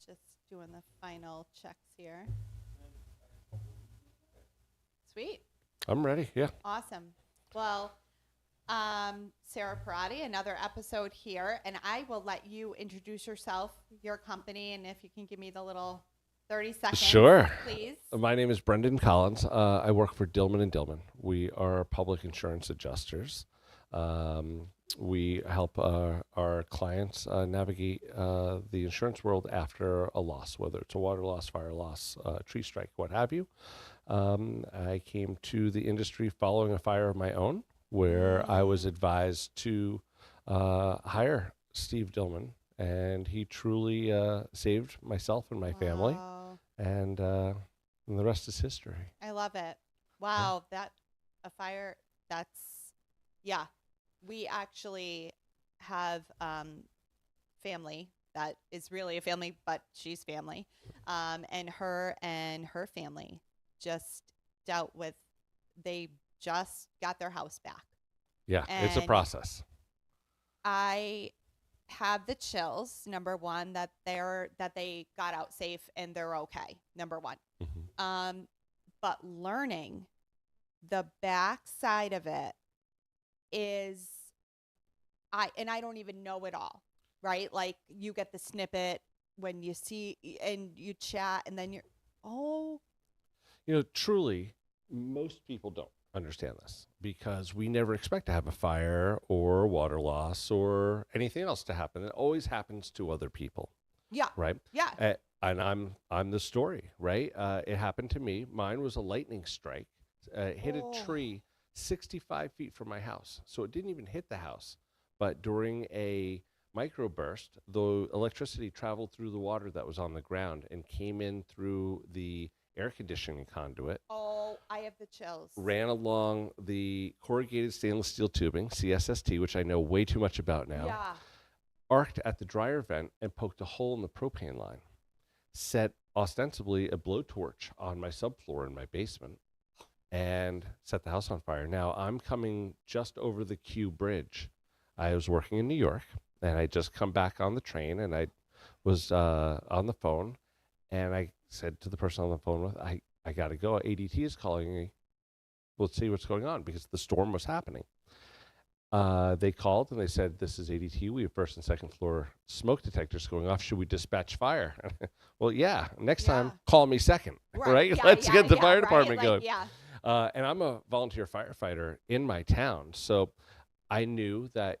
Just doing the final checks here. Sweet. I'm ready. Yeah. Awesome. Well, Sarah Perrotti, another episode here, and I will let you introduce yourself, your company, and if you can give me the little 30 seconds, Sure. please. My name is Brendan Collins. I work for Dillman and Dillman. We are public insurance adjusters. We help our clients navigate the insurance world after a loss, whether it's a water loss, fire loss, tree strike, what have you. I came to the industry following a fire of my own, where I was advised to hire Steve Dillman, and he truly saved myself and my family, Wow. and the rest is history. I love it. Wow, that a fire. That's yeah. We actually have family that is really a family, but she's family, and her family just dealt with. They just got their house back. Yeah, it's a And process. I have the chills. Number one, that they got out safe and they're okay. Number one. Mhm. But learning the backside of it is I don't even know it all, right? Like you get the snippet when you see and you chat and then Truly, most people don't understand this because we never expect to have a fire or water loss or anything else to happen. It always happens to other people, yeah, right? yeah. And I'm the story, right? It happened to me. Mine was a lightning strike. It hit Oh. a tree 65 feet from my house. So it didn't even hit the house. But during a microburst, the electricity traveled through the water that was on the ground and came in through the air conditioning conduit, Oh, I have the chills. ran along the corrugated stainless steel tubing, CSST, which I know way too much about now, Yeah. arced at the dryer vent and poked a hole in the propane line, set ostensibly a blowtorch on my subfloor in my basement, and set the house on fire. Now, I'm coming just over the Q Bridge. I was working in New York, and I just come back on the train, and I was on the phone, and I said to the person on the phone with, I got to go. ADT is calling me. Let's see what's going on because the storm was happening. They called and they said, this is ADT. We have first and second floor smoke detectors going off. Should we dispatch fire? Well, yeah. Next time, call me second, right? Yeah, Let's get the fire right? department Like, going. yeah. And I'm a volunteer firefighter in my town. So I knew that,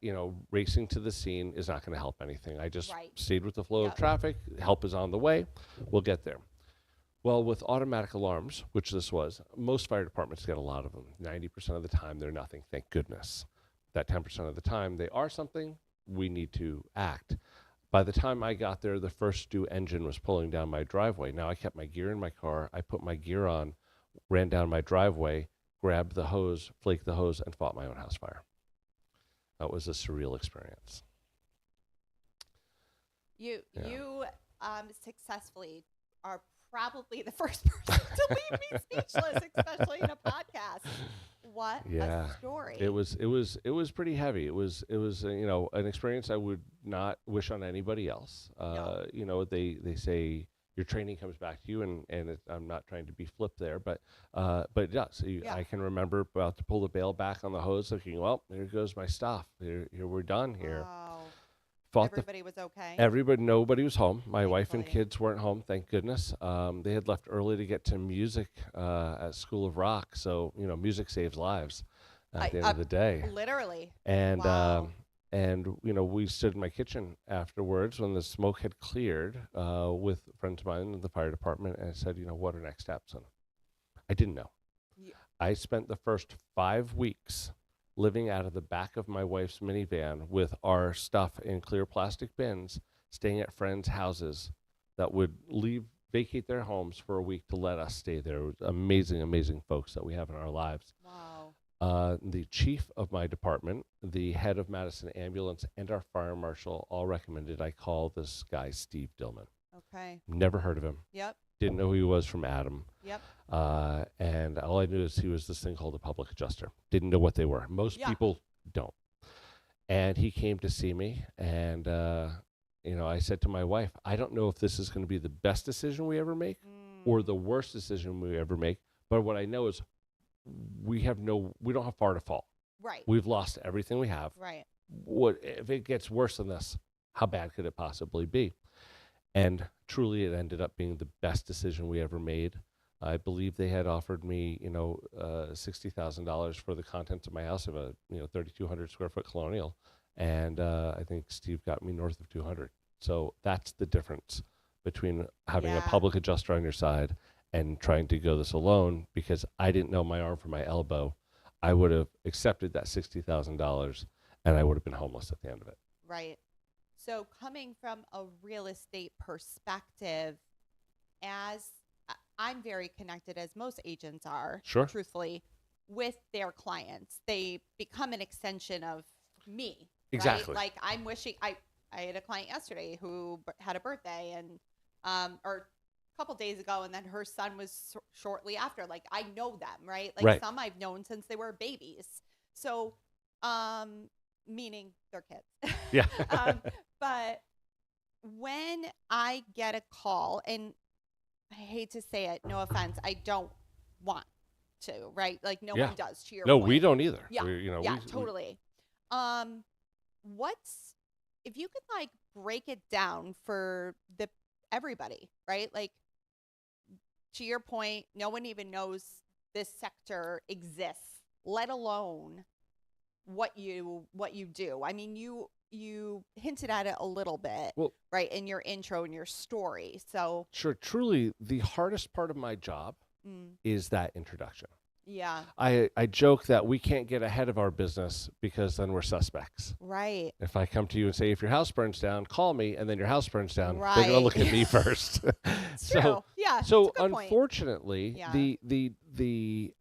racing to the scene is not going to help anything. I just Right. stayed with the flow Yeah. of traffic. Help is on the way. We'll get there. Well, with automatic alarms, which this was, most fire departments get a lot of them. 90% of the time, they're nothing, thank goodness. That 10% of the time, they are something, we need to act. By the time I got there, the first due engine was pulling down my driveway. Now, I kept my gear in my car. I put my gear on, ran down my driveway, grabbed the hose, flaked the hose, and fought my own house fire. That was a surreal experience. You successfully are probably the first person to leave me speechless, especially in a podcast. What Yeah. a story! It was pretty heavy. It was an experience I would not wish on anybody else. No. They say your training comes back to you, and I'm not trying to be flip there, but it does. Yeah. I can remember about to pull the bail back on the hose, thinking, well, there goes my stuff. Here we're done here. Wow. Fought Everybody was okay. Nobody was home. My wife and Thankfully. kids weren't home, thank goodness. They had left early to get to music at School of Rock, so music saves lives at the end of the day. Literally. And Wow. we stood in my kitchen afterwards when the smoke had cleared with friends of mine in the fire department, and I said, what are next steps? And I didn't know. Yeah. I spent the first 5 weeks living out of the back of my wife's minivan with our stuff in clear plastic bins, staying at friends' houses that would vacate their homes for a week to let us stay there. It was amazing, amazing folks that we have in our lives. Wow. The chief of my department, the head of Madison Ambulance, and our fire marshal all recommended I call this guy Steve Dillman. Okay. Never heard of him. Yep. Didn't know who he was from Adam. Yep. And all I knew is he was this thing called a public adjuster. Didn't know what they were. Most people don't. And he came to see me, and I said to my wife, I don't know if this is going to be the best decision we ever make or the worst decision we ever make. But what I know is we don't have far to fall. Right. We've lost everything we have. Right. What if it gets worse than this? How bad could it possibly be? And truly, it ended up being the best decision we ever made. I believe they had offered me, $60,000 for the contents of my house of a 3,200 square foot colonial, and I think Steve got me north of 200. So that's the difference between having a public adjuster on your side and trying to go this alone. Because I didn't know my arm from my elbow, I would have accepted that $60,000, and I would have been homeless at the end of it. Right. So coming from a real estate perspective, as I'm very connected, as most agents are, Sure. truthfully, with their clients. They become an extension of me. Exactly. Right? Like I'm wishing, I had a client yesterday who had a birthday and, or a couple days ago, and then her son was shortly after. Like I know them, right? Like some I've known since they were babies. So, meaning their kids. Yeah. But when I get a call, and I hate to say it, no offense, I don't want to, right? Like no one does, to your point. No, we don't either. Yeah, totally. What's, if you could like break it down for everybody, right? Like to your point, no one even knows this sector exists, let alone what you do. I mean, you hinted at it a little bit, right, in your intro and your story. So sure, truly, the hardest part of my job is that introduction. Yeah. I joke that we can't get ahead of our business because then we're suspects. Right. If I come to you and say, if your house burns down, call me, and then your house burns down, right. they're going to look at me first. True. Yeah. So unfortunately, the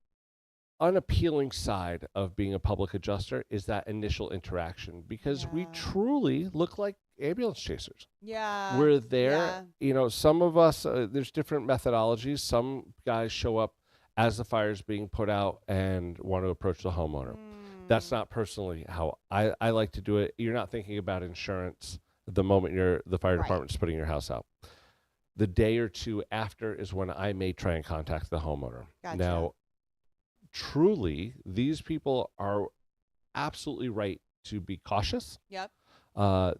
unappealing side of being a public adjuster is that initial interaction, because we truly look like ambulance chasers. Yeah. We're there. Some of us, there's different methodologies. Some guys show up as the fire is being put out and want to approach the homeowner. That's not personally how I like to do it. You're not thinking about insurance the moment the fire department's putting your house out. The day or two after is when I may try and contact the homeowner. Gotcha. Now, truly, these people are absolutely right to be cautious. Yep.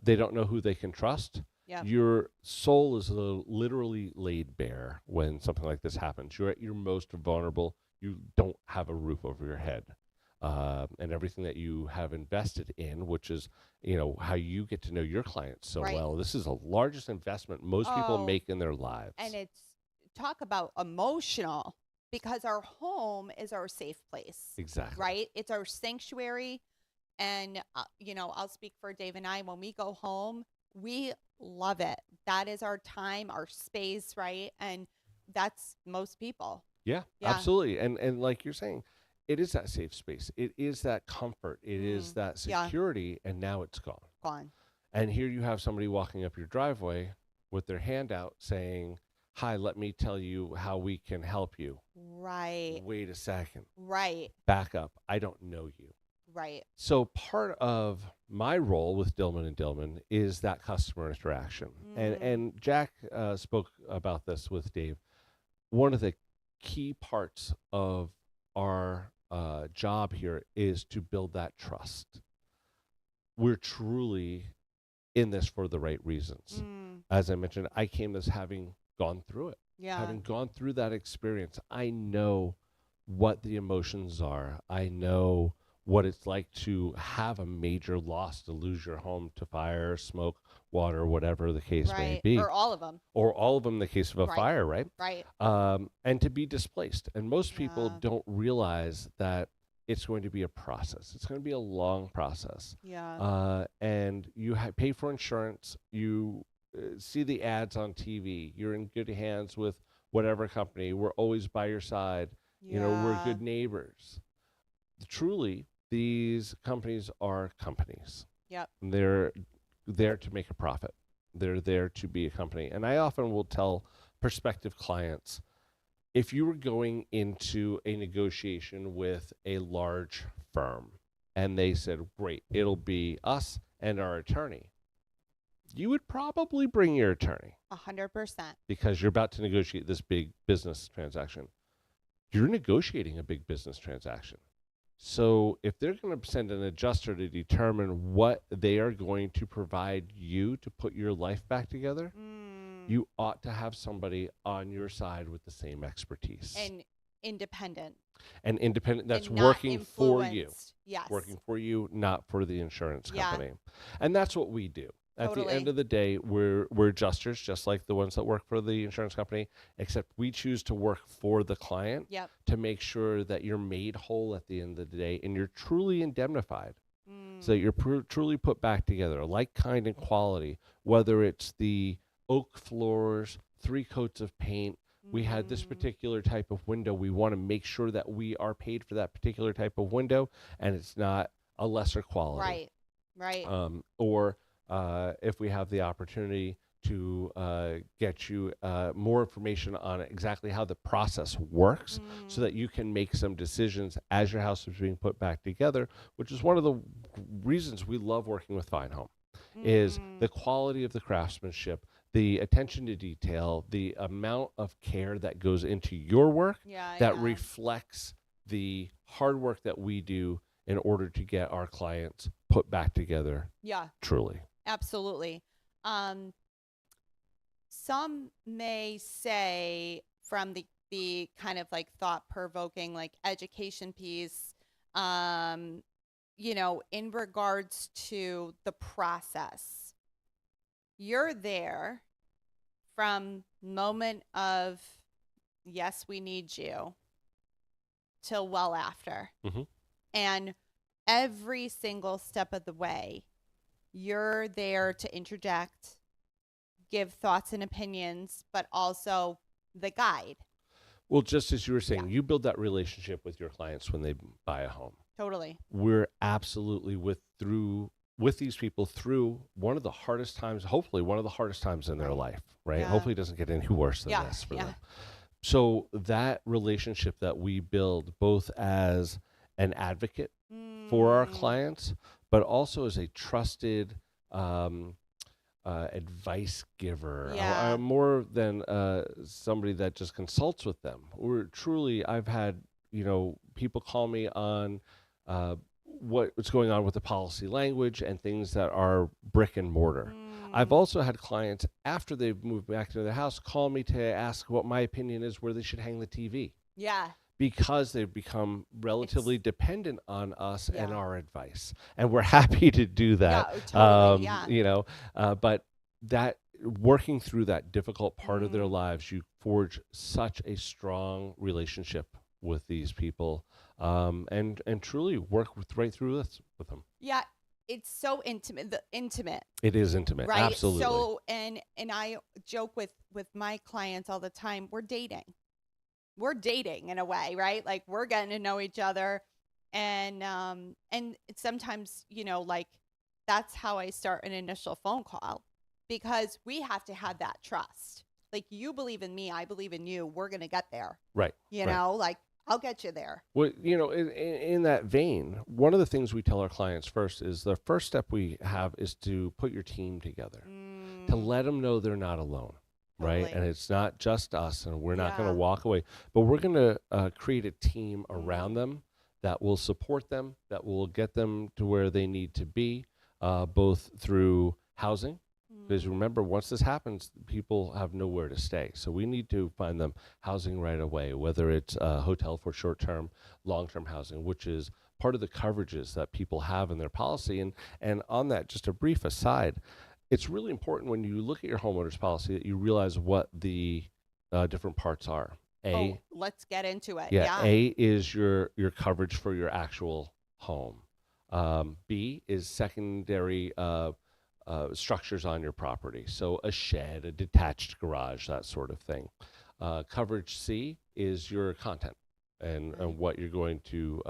They don't know who they can trust. Yep. Your soul is literally laid bare when something like this happens. You're at your most vulnerable. You don't have a roof over your head. And everything that you have invested in, which is, how you get to know your clients so well. This is the largest investment most people make in their lives. And it's, talk about emotional, because our home is our safe place. Exactly. Right? It's our sanctuary. And, I'll speak for Dave and I. When we go home, we love it. That is our time, our space, right? And that's most people. Yeah. Absolutely. And like you're saying, it is that safe space. It is that comfort. It is that security. And now it's gone. Gone. And here you have somebody walking up your driveway with their hand out saying, hi, let me tell you how we can help you. Right. Wait a second. Right. Back up. I don't know you. Right. So part of my role with Dillman and Dillman is that customer interaction. And Jack spoke about this with Dave. One of the key parts of our job here is to build that trust. We're truly in this for the right reasons. As I mentioned, I came as having gone through it. Yeah. Having gone through that experience, I know what the emotions are. I know what it's like to have a major loss, to lose your home to fire, smoke, water, whatever the case may be. Or all of them. Or all of them in the case of a fire, right? Right. And to be displaced. And most people don't realize that it's going to be a process. It's going to be a long process. Yeah. And you pay for insurance. You see the ads on TV. You're in good hands with whatever company. We're always by your side. Yeah. We're good neighbors. Truly, these companies are companies. Yep. They're there to make a profit. They're there to be a company. And I often will tell prospective clients, if you were going into a negotiation with a large firm and they said, great, it'll be us and our attorney, you would probably bring your attorney 100%. because you're about to negotiate this big business transaction. You're negotiating a big business transaction. So if they're going to send an adjuster to determine what they are going to provide you to put your life back together, you ought to have somebody on your side with the same expertise. And independent. And independent, that's and not working for you. influenced. Yes. Working for you, not for the insurance Yeah. company. And that's what we do. At the Totally. end of the day, we're adjusters, just like the ones that work for the insurance company, except we choose to work for the client Yep. to make sure that you're made whole at the end of the day and you're truly indemnified. So that you're truly put back together, like, kind, and quality, whether it's the oak floors, 3 coats of paint. We had this particular type of window. We want to make sure that we are paid for that particular type of window and it's not a lesser quality. Right. Or if we have the opportunity to get you more information on exactly how the process works so that you can make some decisions as your house is being put back together, which is one of the reasons we love working with Fine Home, is the quality of the craftsmanship, the attention to detail, the amount of care that goes into your work that reflects the hard work that we do in order to get our clients put back together. Yeah. Truly. Absolutely. Some may say from the kind of like thought provoking, like education piece, in regards to the process, you're there from moment of, yes, we need you, till well after. And every single step of the way, you're there to interject, give thoughts and opinions, but also the guide. Well, just as you were saying, you build that relationship with your clients when they buy a home. Totally. We're absolutely with these people through one of the hardest times, hopefully one of the hardest times in their life, right? Yeah. Hopefully it doesn't get any worse than this for them. So that relationship that we build both as an advocate for our clients, but also as a trusted advice giver, more than somebody that just consults with them. I've had, people call me on what's going on with the policy language and things that are brick and mortar. I've also had clients, after they've moved back to their house, call me to ask what my opinion is where they should hang the TV. Yeah. Because they've become relatively dependent on us and our advice. And we're happy to do that. Yeah, totally, But that working through that difficult part of their lives, you forge such a strong relationship with these people, and truly work right through this with them. Yeah, it's so intimate. It is intimate, right? Absolutely. So, and I joke with my clients all the time. We're dating in a way, right? Like, we're getting to know each other, and sometimes, like, that's how I start an initial phone call, because we have to have that trust. Like, you believe in me, I believe in you. We're gonna get there, right? You know, like, I'll get you there. Well, in that vein, one of the things we tell our clients first is the first step we have is to put your team together, to let them know they're not alone. Right. Totally. And it's not just us, and we're not going to walk away, but we're going to create a team around them that will support them, that will get them to where they need to be, both through housing. Because remember, once this happens, people have nowhere to stay. So we need to find them housing right away, whether it's a hotel for short-term, long-term housing, which is part of the coverages that people have in their policy. And on that, just a brief aside, it's really important when you look at your homeowner's policy that you realize what the different parts are. Let's get into it. A is your coverage for your actual home. B is secondary structures on your property. So a shed, a detached garage, that sort of thing. Coverage C is your content and what you're going to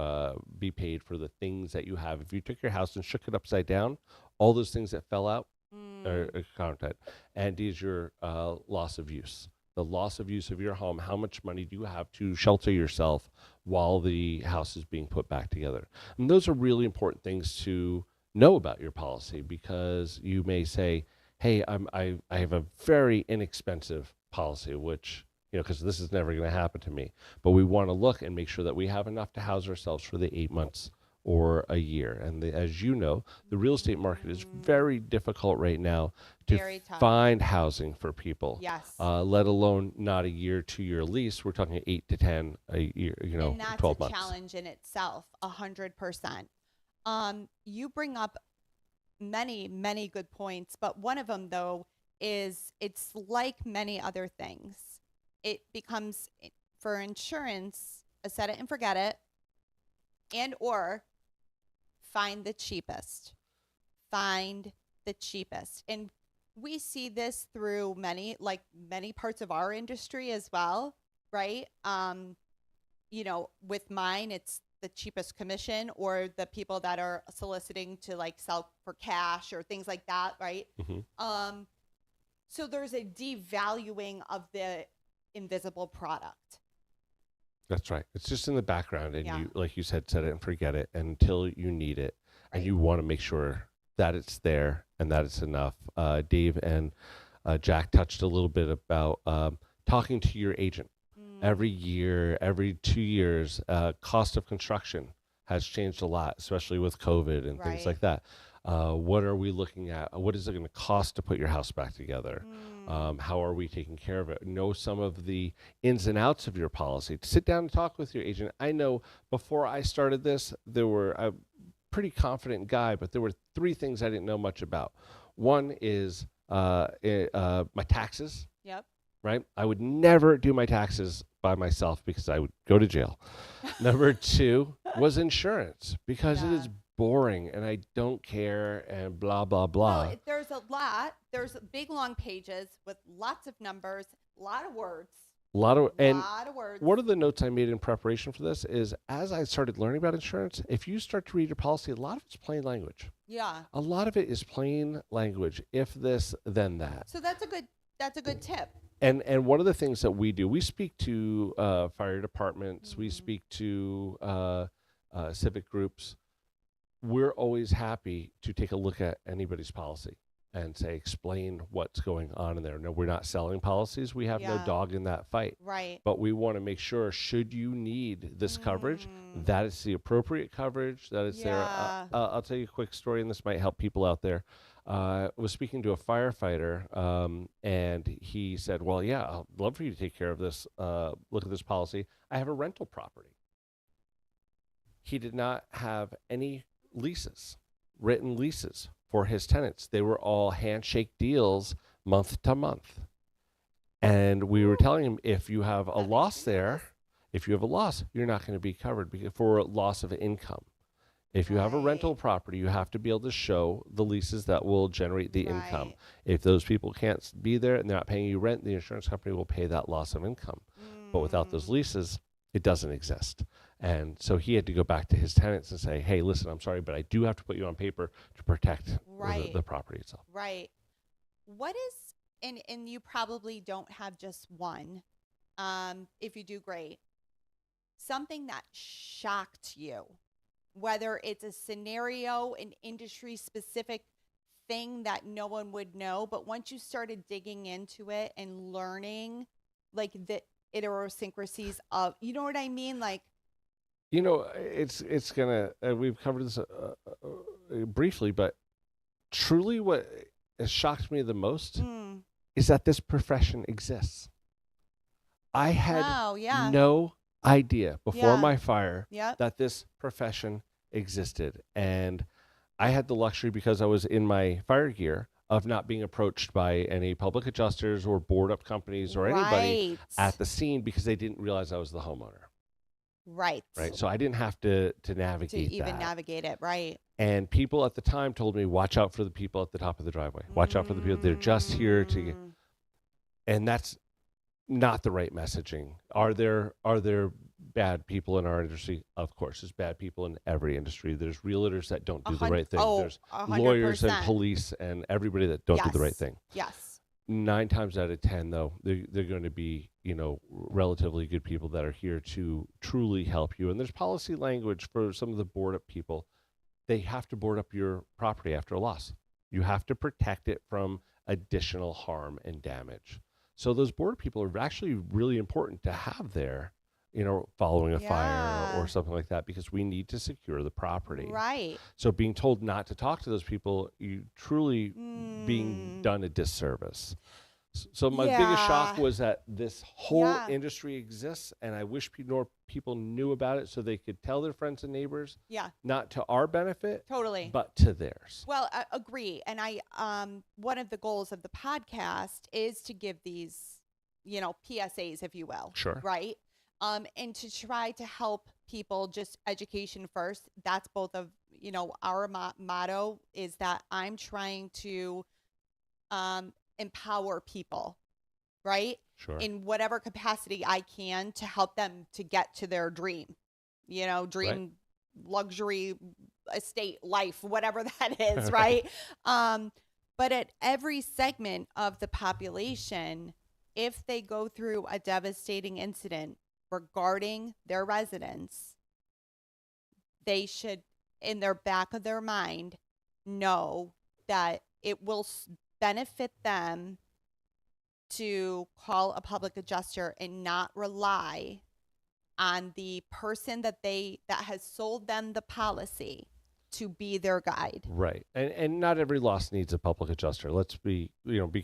be paid for the things that you have. If you took your house and shook it upside down, all those things that fell out are content. And D is your loss of use. The loss of use of your home. How much money do you have to shelter yourself while the house is being put back together? And those are really important things to know about your policy, because you may say, hey, I have a very inexpensive policy, which, because this is never going to happen to me. But we want to look and make sure that we have enough to house ourselves for the 8 months or a year. And as you know, the real estate market is very difficult right now to Very tough. find housing for people. Yes. Let alone not a year, 2 year lease. We're talking 8 to 10 a year, And that's 12 a months. challenge in itself, 100%. You bring up many, many good points, but one of them, though, is it's like many other things. It becomes, for insurance, a set it and forget it, and or find the cheapest. Find the cheapest. And we see this through many parts of our industry as well, right? With mine, it's the cheapest commission, or the people that are soliciting to like sell for cash or things like that, right? Mm-hmm. So there's a devaluing of the invisible product. That's right. It's just in the background, and Yeah. you, like you said, set it and forget it until you need it, and Right. you want to make sure that it's there and that it's enough. Dave and Jack touched a little bit about talking to your agent. Every year, every 2 years, cost of construction has changed a lot, especially with COVID and things Right. like that. What are we looking at? What is it going to cost to put your house back together? How are we taking care of it? Know some of the ins and outs of your policy. Sit down and talk with your agent. I know before I started this, there were a pretty confident guy, but there were 3 things I didn't know much about. One is my taxes. Yep. Right? I would never do my taxes by myself because I would go to jail. Number 2 was insurance, because it is boring and I don't care and blah, blah, blah. Well, there's a lot. There's big, long pages with lots of numbers, a lot of words. And words. one of the notes I made in preparation for this is, as I started learning about insurance, if you start to read your policy, a lot of it's plain language. Yeah. A lot of it is plain language. If this, then that. So that's a good tip. And one of the things that we do, we speak to fire departments, we speak to civic groups. We're always happy to take a look at anybody's policy and say, explain what's going on in there. No, we're not selling policies. We have no dog in that fight. Right. But we want to make sure, should you need this coverage, that it's the appropriate coverage, that it's there. I'll tell you a quick story, and this might help people out there. Was speaking to a firefighter, and he said, well, yeah, I'd love for you to take care of this. Look at this policy. I have a rental property. He did not have any written leases for his tenants. They were all handshake deals month to month. And we were telling him, if you have a loss there, you're not going to be covered for loss of income. If you have a rental property, you have to be able to show the leases that will generate the income. If those people can't be there and they're not paying you rent, the insurance company will pay that loss of income. But without those leases, it doesn't exist. And so he had to go back to his tenants and say, hey, listen, I'm sorry, but I do have to put you on paper to protect the property itself. Right. What is, and you probably don't have just one. If you do, great. Something that shocked you, whether it's a scenario, an industry specific thing that no one would know, but once you started digging into it and learning like the idiosyncrasies of, you know what I mean? Like, it's gonna, we've covered this briefly, but truly what has shocked me the most is that this profession exists. I had no idea before my fire that this profession existed. And I had the luxury, because I was in my fire gear, of not being approached by any public adjusters or board up companies or anybody at the scene, because they didn't realize I was the homeowner. Right. So I didn't have to navigate to even navigate it. Right. And people at the time told me, watch out for the people at the top of the driveway. Watch out for the people. They're just here to get. And that's not the right messaging. Are there bad people in our industry? Of course, there's bad people in every industry. There's realtors that don't do the right thing. There's 100%. lawyers and police and everybody that don't do the right thing. Yes. 9 times out of 10, though, they're going to be, relatively good people that are here to truly help you. And there's policy language for some of the board up people. They have to board up your property after a loss. You have to protect it from additional harm and damage. So those border people are actually really important to have there, following a fire or something like that, because we need to secure the property. Right. So being told not to talk to those people, you truly being done a disservice. So my biggest shock was that this whole industry exists, and I wish more people knew about it so they could tell their friends and neighbors. Yeah. Not to our benefit, totally, but to theirs. Well, I agree. And one of the goals of the podcast is to give these, PSAs, if you will. Sure. Right. And to try to help people, just education first. That's both of, our motto is that I'm trying to empower people, right? Sure. In whatever capacity I can to help them to get to their dream, dream, luxury, estate, life, whatever that is, right? But at every segment of the population, if they go through a devastating incident regarding their residence, they should, in their back of their mind, know that it will benefit them to call a public adjuster and not rely on the person that has sold them the policy to be their guide. Right. And not every loss needs a public adjuster. Let's be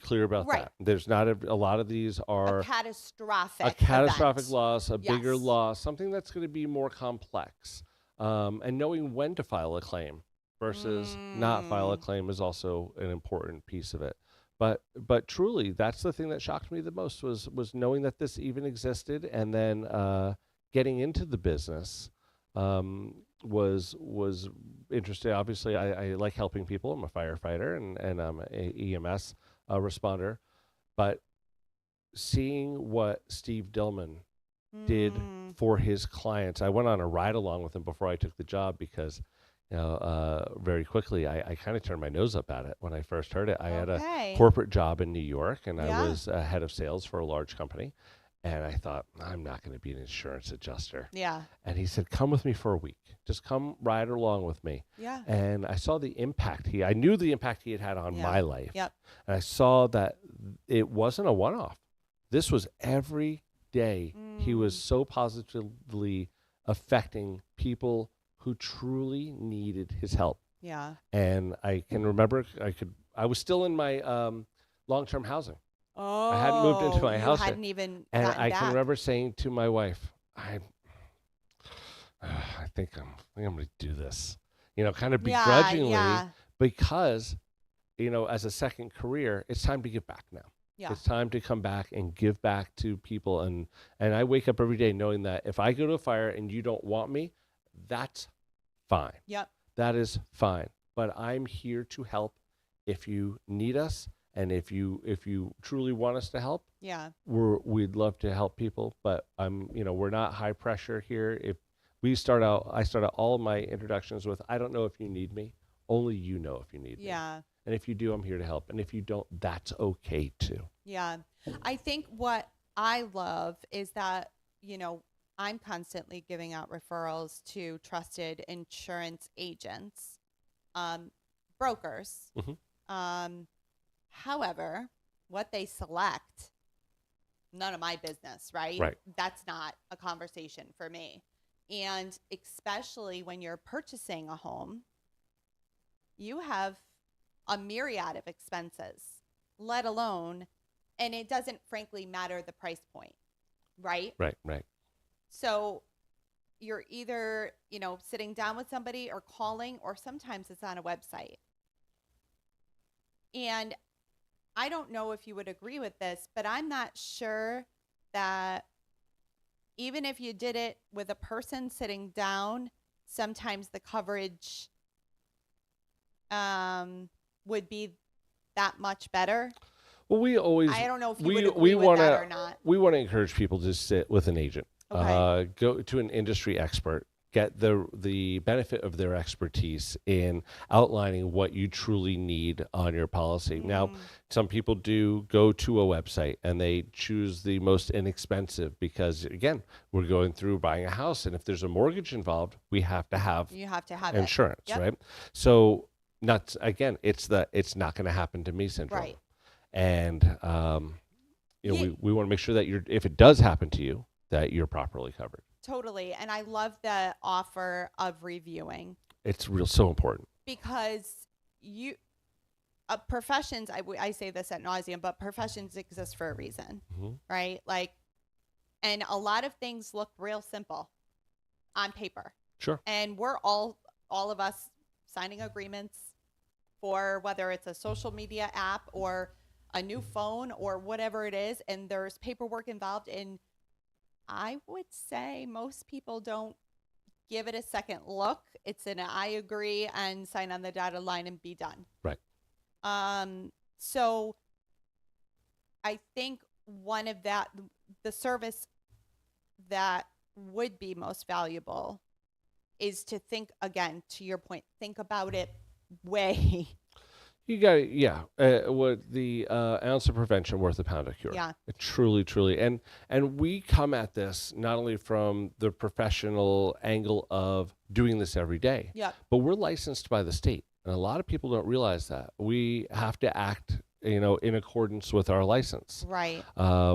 clear about that. There's not a lot of these are a catastrophic event. Loss, a bigger loss, something that's going to be more complex. And knowing when to file a claim versus not file a claim is also an important piece of it. But truly, that's the thing that shocked me the most was knowing that this even existed, and then getting into the business was interesting. Obviously, I like helping people. I'm a firefighter and I'm an EMS responder, but seeing what Steve Dillman did for his clients, I went on a ride along with him before I took the job because. Very quickly, I kind of turned my nose up at it when I first heard it. I had a corporate job in New York, and I was head of sales for a large company. And I thought, I'm not going to be an insurance adjuster. Yeah. And he said, come with me for a week. Just come ride along with me. Yeah. And I saw the impact I knew the impact he had on my life. Yep. And I saw that it wasn't a one-off. This was every day. He was so positively affecting people who truly needed his help. Yeah. And I can remember I was still in my long-term housing. Oh, I hadn't moved into my house. Hadn't even and I can remember saying to my wife, I think I'm going to do this. Kind of begrudgingly because as a second career, it's time to give back now. Yeah. It's time to come back and give back to people. And I wake up every day knowing that if I go to a fire and you don't want me, that's fine. Yep. That is fine. But I'm here to help if you need us. And if you truly want us to help, we'd love to help people. But we're not high pressure here. If I start out all of my introductions with, I don't know if you need me. Only you know if you need me. Yeah. And if you do, I'm here to help. And if you don't, that's okay too. Yeah. I think what I love is that, I'm constantly giving out referrals to trusted insurance agents, brokers. However, what they select, none of my business, right? Right. That's not a conversation for me. And especially when you're purchasing a home, you have a myriad of expenses, let alone, and it doesn't frankly matter the price point, right? Right. So you're either, sitting down with somebody or calling, or sometimes it's on a website. And I don't know if you would agree with this, but I'm not sure that even if you did it with a person sitting down, sometimes the coverage would be that much better. Well, I don't know if you would agree with that or not. We want to encourage people to sit with an agent. Okay. Go to an industry expert, get the benefit of their expertise in outlining what you truly need on your policy. Now, some people do go to a website and they choose the most inexpensive because, again, we're going through buying a house, and if there's a mortgage involved, you have to have insurance, right? So, it's not going to happen to me syndrome. Right. And Yeah, we want to make sure that if it does happen to you, that you're properly covered. totally. And I love the offer of reviewing It's so important. because you professions, I say this at nauseum, but professions exist for a reason, right? Like, and a lot of things look real simple on paper. Sure. And we're all of us signing agreements for whether it's a social media app or a new phone or whatever it is, and there's paperwork involved. And I would say most people don't give it a second look. It's an I agree and sign on the dotted line and be done. Right. So I think the service that would be most valuable is to think, again, to your point, think about it way. You got it. Yeah. What the ounce of prevention worth a pound of cure. Yeah. Truly, truly. And we come at this not only from the professional angle of doing this every day, Yeah. but we're licensed by the state. And a lot of people don't realize that. We have to act, in accordance with our license. Right.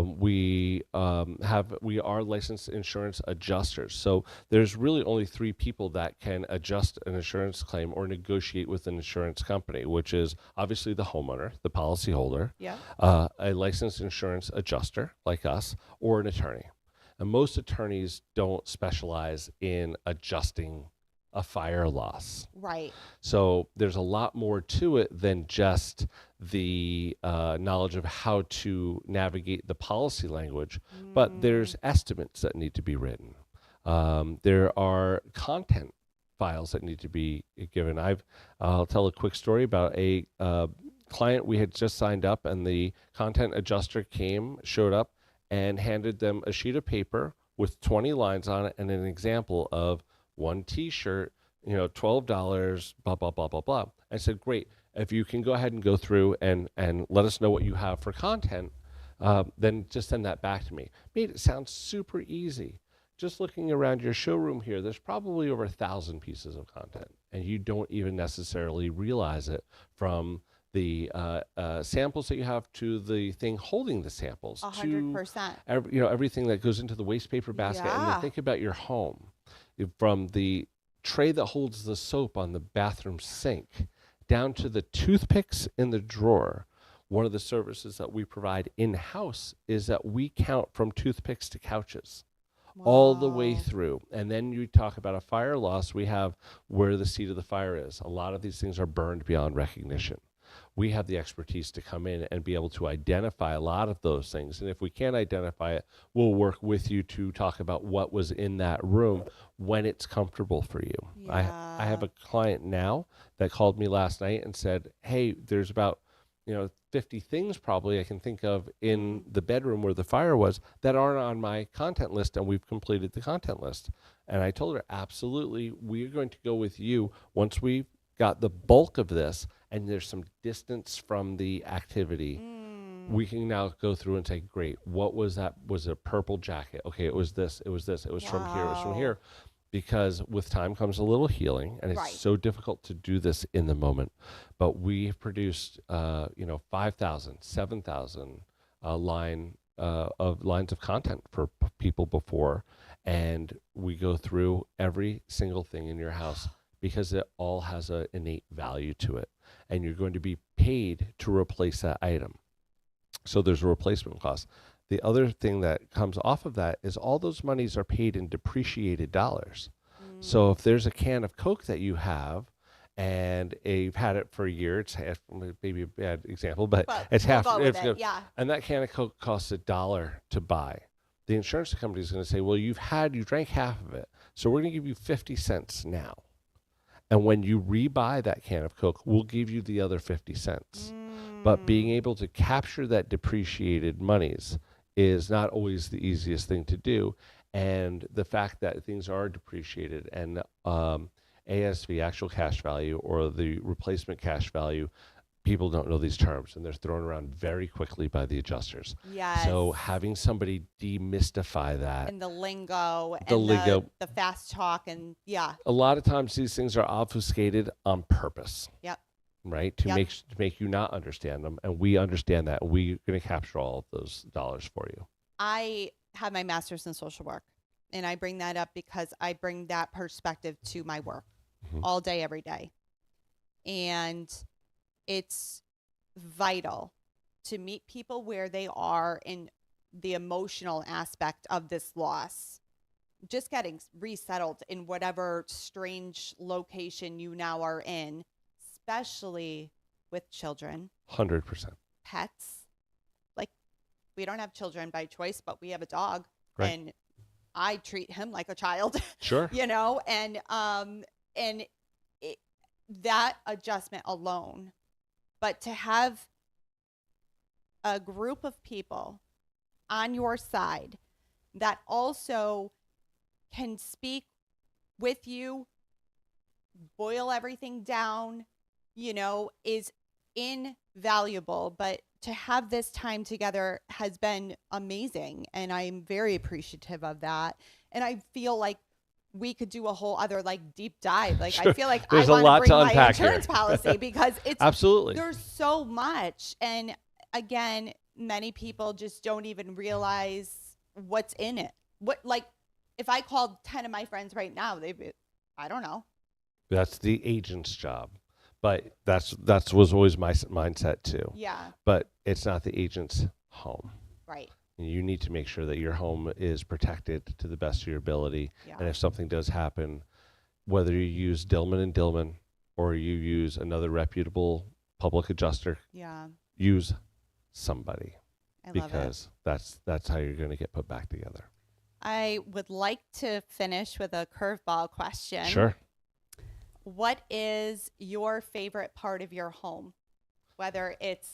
We are licensed insurance adjusters. So there's really only 3 people that can adjust an insurance claim or negotiate with an insurance company, which is obviously the homeowner, the policyholder, Yeah. a licensed insurance adjuster like us, or an attorney. And most attorneys don't specialize in adjusting a fire loss. Right. So there's a lot more to it than just the knowledge of how to navigate the policy language, but there's estimates that need to be written. There are content files that need to be given. I'll tell a quick story about a client we had just signed up, and the content adjuster showed up and handed them a sheet of paper with 20 lines on it and an example of one T-shirt, $12, blah, blah, blah, blah, blah. I said, great. If you can go ahead and go through and let us know what you have for content, then just send that back to me. Made it sound super easy. Just looking around your showroom here, there's probably over 1,000 pieces of content, and you don't even necessarily realize it from the samples that you have to the thing holding the samples. 100%. To everything that goes into the waste paper basket. And then think about your home. From the tray that holds the soap on the bathroom sink down to the toothpicks in the drawer. One of the services that we provide in-house is that we count from toothpicks to couches. Wow. All the way through. And then you talk about a fire loss, we have where the seat of the fire is. A lot of these things are burned beyond recognition. We have the expertise to come in and be able to identify a lot of those things. And if we can't identify it, we'll work with you to talk about what was in that room when it's comfortable for you. Yeah. I have a client now that called me last night and said, hey, there's about 50 things probably I can think of in the bedroom where the fire was that aren't on my content list, and we've completed the content list. And I told her, absolutely, we're going to go with you once we've got the bulk of this and there's some distance from the activity. We can now go through and say, great, what was that? Was it a purple jacket? Okay, it was this, it was this, it was from here, it was from here. Because with time comes a little healing, and it's so difficult to do this in the moment. But we've produced, 5,000, 7,000 lines of content for people before, and we go through every single thing in your house because it all has an innate value to it, and you're going to be paid to replace that item. So there's a replacement cost. The other thing that comes off of that is all those monies are paid in depreciated dollars. So if there's a can of Coke that you have and you've had it for a year, it's maybe a bad example, but it's we'll half. go with it, yeah. And that can of Coke costs $1 to buy. The insurance company is going to say, well, you drank half of it, so we're going to give you 50 cents now. And when you rebuy that can of Coke, we'll give you the other 50 cents. But being able to capture that depreciated monies is not always the easiest thing to do. And the fact that things are depreciated and ASV, actual cash value, or the replacement cash value, people don't know these terms, and they're thrown around very quickly by the adjusters. Yes. So having somebody demystify that. And the lingo. The fast talk, and yeah. A lot of times these things are obfuscated on purpose. Yep. right? To Yep. make you not understand them, and we understand that. We're going to capture all of those dollars for you. I have my master's in social work, and I bring that up because I bring that perspective to my work all day, every day. And it's vital to meet people where they are in the emotional aspect of this loss. Just getting resettled in whatever strange location you now are in, especially with children, 100%. pets. Like, we don't have children by choice, but we have a dog, Right. and I treat him like a child. Sure. And that adjustment alone, but to have a group of people on your side that also can speak with you, boil everything down, is invaluable. But to have this time together has been amazing, and I'm very appreciative of that. And I feel like we could do a whole other deep dive. Like, Sure. I feel like There's I a want lot to to bring my unpack here. insurance policy because it's Absolutely. there's so much. And again, many people just don't even realize what's in it. If I called 10 of my friends right now, they'd be, I don't know. That's the agent's job. But that was always my mindset too. Yeah. But it's not the agent's home. Right. You need to make sure that your home is protected to the best of your ability. Yeah. And if something does happen, whether you use Dillman and Dillman or you use another reputable public adjuster, Yeah. use somebody. I love it. Because that's how you're going to get put back together. I would like to finish with a curveball question. Sure. What is your favorite part of your home? Whether it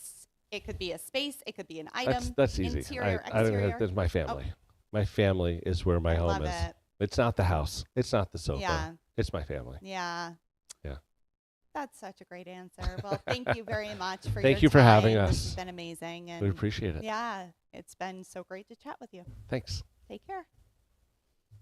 could be a space, it could be an item. That's easy. Interior, I don't know. exterior. That's my family. My family is where my I home love is. it. It's not the house. It's not the sofa. Yeah. It's my family. Yeah. Yeah. That's such a great answer. Well, thank you very much for Thank your you for having time. us. This has been amazing. And We appreciate it. yeah, it's been so great to chat with you. Thanks. Take care.